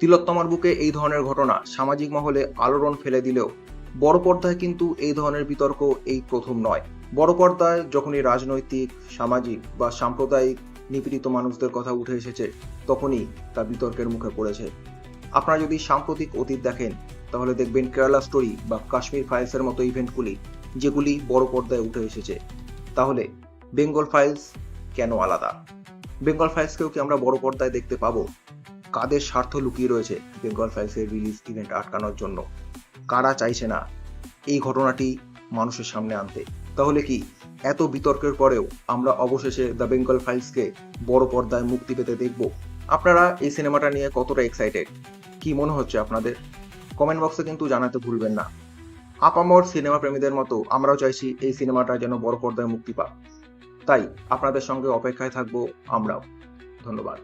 তিলোত্তমার বুকে এই ধরনের ঘটনা সামাজিক মহলে আলোড়ন ফেলে দিলেও বড় পর্দায় কিন্তু এই ধরনের বিতর্ক এই প্রথম নয়। বড় পর্দায় যখনই রাজনৈতিক, সামাজিক বা সাম্প্রদায়িক নিপীড়িত মানুষদের কথা উঠে এসেছে, তখনই তা বিতর্কের মুখে পড়েছে। আপনারা যদি সাম্প্রতিক অতীত দেখেন, তাহলে দেখবেন কেরালা স্টোরি বা কাশ্মীর ফাইলসের মতো ইভেন্টগুলি যেগুলি বড় পর্দায় উঠে এসেছে। তাহলে বেঙ্গল ফাইলস কেন আলাদা? বেঙ্গল ফাইলসকেও কি আমরা বড় পর্দায় দেখতে পাবো? কাদের স্বার্থ লুকিয়ে রয়েছে বেঙ্গল ফাইলসের রিলিজ ইভেন্ট আটকানোর জন্য? কারা চাইছে না এই ঘটনাটি মানুষের সামনে আনতে? তাহলে কি এত বিতর্কের পরেও আমরা অবশেষে দ্য বেঙ্গল ফাইলসকে বড় পর্দায় মুক্তি পেতে দেখব? আপনারা এই সিনেমাটা নিয়ে কতটা এক্সাইটেড? কি মনে হচ্ছে আপনাদের? কমেন্ট বক্সে কিন্তু জানাতে ভুলবেন না। আপামর সিনেমা প্রেমীদের মতো আমরাও চাইছি এই সিনেমাটা যেন বড় পর্দায় মুক্তি পাক। তাই আপনাদের সঙ্গে অপেক্ষায় থাকবো আমরাও। ধন্যবাদ।